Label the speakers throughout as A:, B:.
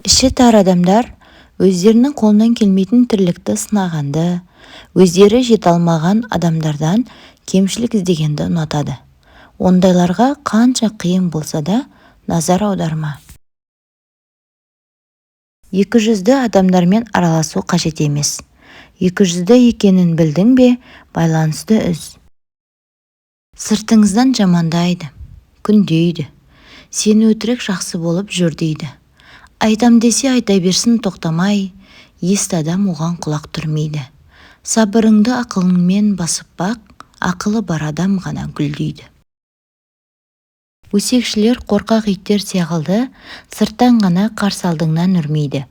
A: Іші тар адамдар өздерінің қолынан келмейтін тірлікті сынағанды, өздері жете алмаған адамдардан кемшілік іздегенді ұнатады. Ондайларға қанша қиын болса да назар аударма. Екіжүзді адамдармен араласу қажет емес. Екіжүзді екенін білдің бе, байланысты үз. Сыртыңыздан жамандайды, күндейді. Сен өтірік жақсы болып жүр дейді. Айтам десе айта берсін тоқтамай, есті адам оған құлақ түрмейді. Сабырыңды ақылыңмен басып бақ, ақылы бар адам ғана гүлдейді. Өсекшілер қорқақ иттер сияғылды, сырттан ғана қарсы алдыңнан үрмейді.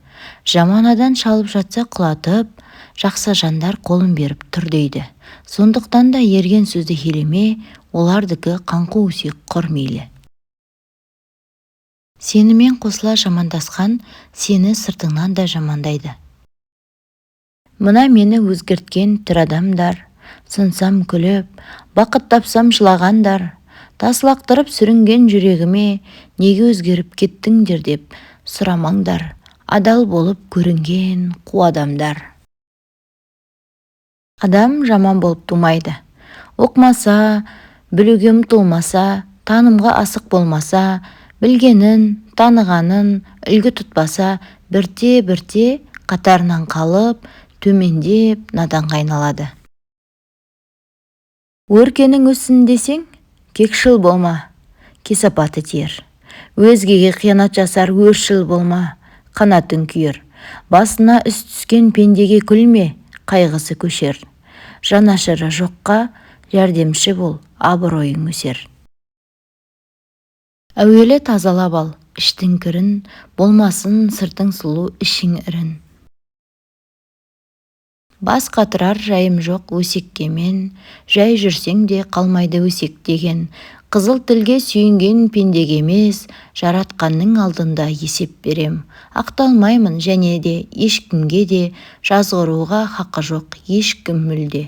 A: Жаманадан шалып жатса құлатып, жақсы жандар қолын беріп тұр дейді. Сондықтан да ерген сөзді елеме, олардікі қаңқу өсек құр мейлі. Сенімен қосыла жамандасқан, сені сыртыңнан да жамандайды. Мына мені өзгерткен тір адамдар, сынсам күліп, бақыт тапсам жылағандар, тасылақтырып сүрінген жүрегіме неге өзгеріп кеттіңдер деп сұрамаңдар, адал болып көрінген қу адамдар. Адам жаман болып тумайды. Оқымаса, білуге ұмтылмаса, танымға асық болмаса, білгенін, танығанын үлгі тұтпаса, бірте-бірте қатарынан қалып, төмендеп наданға айналады. Өркенің өссін десең, кекшіл болма, кесапаты тиер. Өзгеге қиянат жасар өршіл болма, қанатың күйер. Басына үс түскен пендеге күлме, қайғысы көшер. Жанашыры жоққа жәрдемші бол, абыройың өсер. Әуелі тазалап ал, іштің кірін, болмасын сыртың сұлу, ішің ірін. Бас қатырар жайым жоқ өсеккемен, жай жүрсең де қалмайды өсек деген. Қызыл тілге сүйінген пендеге емес, жаратқанның алдында есеп берем. Ақталмаймын және де ешкімге де, жазғыруға хақы жоқ ешкім мүлде.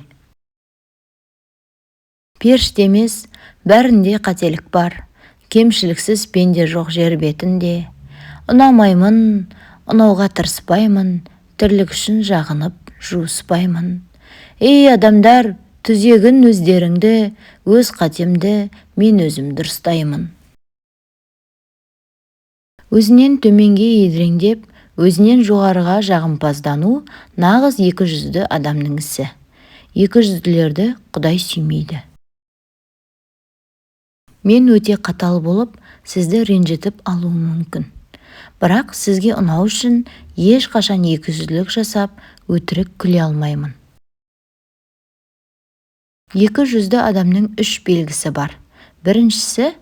A: Періште емес, бәрінде қателік бар. Кемшіліксіз пенде жоқ жер бетінде. Ұнамаймын, ұнауға тырыспаймын, тірлік үшін жағынып жуыспаймын. Ей адамдар, түзегін өздеріңді, өз қатемді мен өзім дұрыстаймын. Өзінен төменге едіреңдеп, өзінен жоғарыға жағымпаздану нағыз екіжүзді адамның ісі. Екіжүзділерді Құдай сүймейді. Мен өте қатал болып, сізді ренжітіп алуым мүмкін. Бірақ сізге ұнау үшін ешқашан екіжүзділік жасап, өтірік күле алмаймын. Екіжүзді адамның үш белгісі бар. Біріншісі,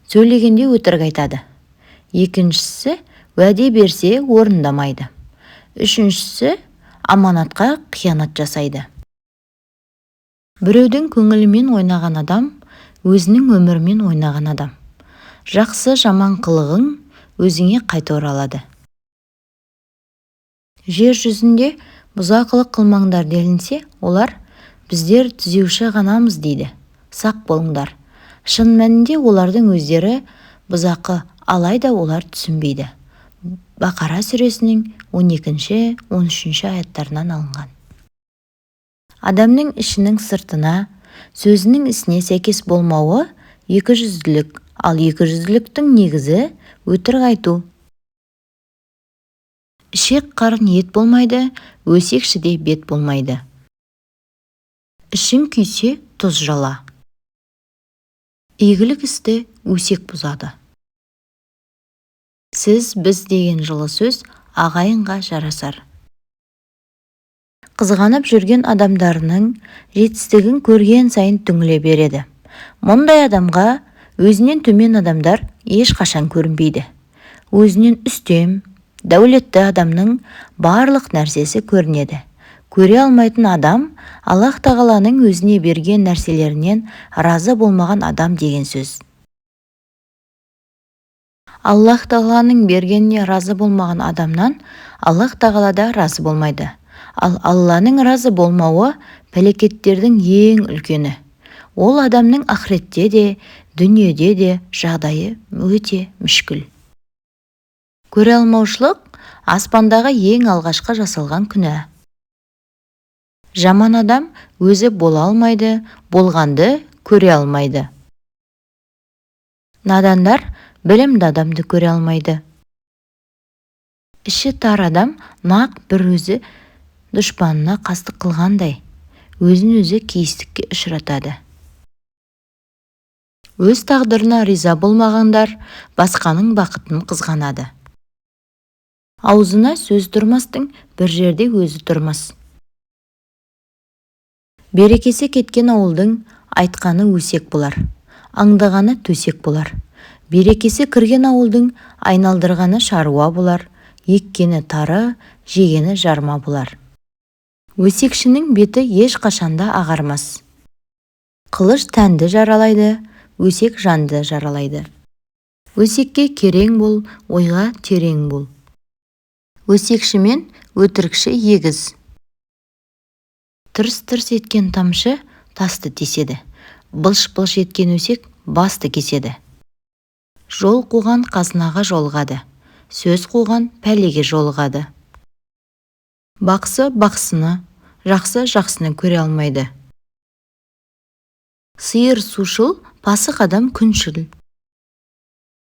A: сөйлегенде өтірік айтады. Екіншісі, уәде берсе орындамайды. Үшіншісі, аманатқа қиянат жасайды. Біреудің көңілімен ойнаған адам, өзінің өмірімен ойнаған адам. Жақсы жаман қылығың өзіңе қайта оралады. Жер жүзінде бұзақылық қылмаңдар делінсе, олар біздер түзеуші ғанамыз дейді. Сақ болыңдар. Шын мәнінде олардың өздері бұзақы, алайда олар түсінбейді. Бақара сүресінің 12-13 аяттарынан алынған. Адамның ішінің сыртына, сөзінің ісіне сәйкес болмауы екіжүзділік, ал екіжүзділіктің негізі өтірік айту. Ішек қарын ет болмайды, өсекшіде бет болмайды. Ішің күйсе тұз жала. Игілік істі өсек бұзады. Сіз, біз деген жылы сөз ағайынға жарасар. Қызғанып жүрген адамдарының жетістігін көрген сайын түңіле береді. Мұндай адамға өзінен төмен адамдар ешқашан көрінбейді. Өзінен үстем, дәулетті адамның барлық нәрсесі көрінеді. Көре алмайтын адам Аллах тағаланың өзіне берген нәрселерінен разы болмаған адам деген сөз. Аллах тағаланың бергеніне разы болмаған адамнан Аллах тағалада разы болмайды. Ал Алланың разы болмауы пәлекеттердің ең үлкені. Ол адамның ақыретте де, дүниеде де жағдайы өте мүшкіл. Көре алмаушылық аспандағы ең алғашқы жасалған күнә. Жаман адам өзі бола алмайды, болғанды көре алмайды. Надандар білімді адамды көре алмайды. Іші тар адам нақ бір өзі дұшпанына қастық қылғандай, өзін өзі кейістікке ұшыратады. Өз тағдырына риза болмағандар басқаның бақытын қызғанады. Аузына сөз тұрмастың бір жерде өзі тұрмас. Берекесі кеткен ауылдың айтқаны өсек болар, аңдағаны төсек болар. Берекесі кірген ауылдың айналдырғаны шаруа болар, еккені тары, жегені жарма болар. Өсекшінің беті еш қашанда ағармас. Қылыш тәнді жаралайды, өсек жанды жаралайды. Өсекке керең бол, ойға терең бол. Өсекшімен өтірікші егіз. Тырс-тырс еткен тамшы тасты теседі. Былш-былш еткен өсек басты кеседі. Жол қуған қазынаға жолғады. Сөз қуған пәлеге жолығады. Бақсы бақсыны, жақсы жақсыны көре алмайды. Сиыр сушыл, пасық адам күншіл.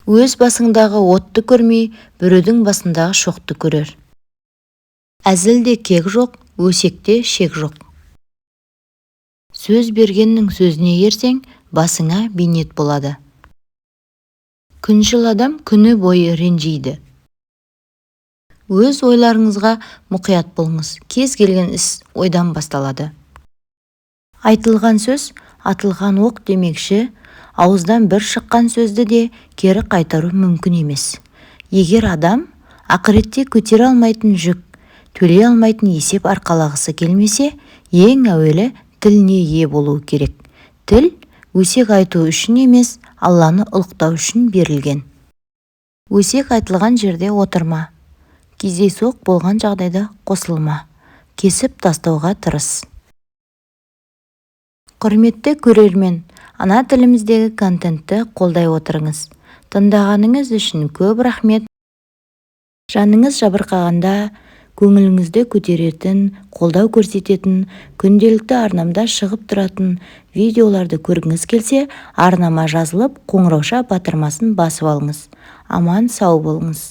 A: Өз басыңдағы отты көрмей, біреудің басындағы шоқты көрер. Әзілде кек жоқ, өсекте шек жоқ. Сөз бергеннің сөзіне ерсең, басыңа бейнет болады. Күншіл адам күні бойы ренжиді. Өз ойларыңызға мұқият болыңыз, кез келген іс ойдан басталады. Айтылған сөз, атылған оқ демекші, ауыздан бір шыққан сөзді де кері қайтару мүмкін емес. Егер адам ақыретте көтере алмайтын жүк, төлей алмайтын есеп арқалағысы келмесе, ең әуелі тіліне ие болуы керек. Тіл өсек айту үшін емес, Алланы ұлықтау үшін берілген. Өсек айтылған жерде отырма. Кездейсоқ болған жағдайда қосылма. Кесіп тастауға тырыс. Құрметті көрермен, ана тіліміздегі контентті қолдай отырыңыз. Тыңдағаныңыз үшін көп рахмет. Жаныңыз жабырқағанда, көңіліңізді көтеретін, қолдау көрсететін, күнделікті арнамда шығып тұратын видеоларды көргіңіз келсе, арнама жазылып, қоңырауша батырмасын басып алыңыз. Аман сау болыңыз.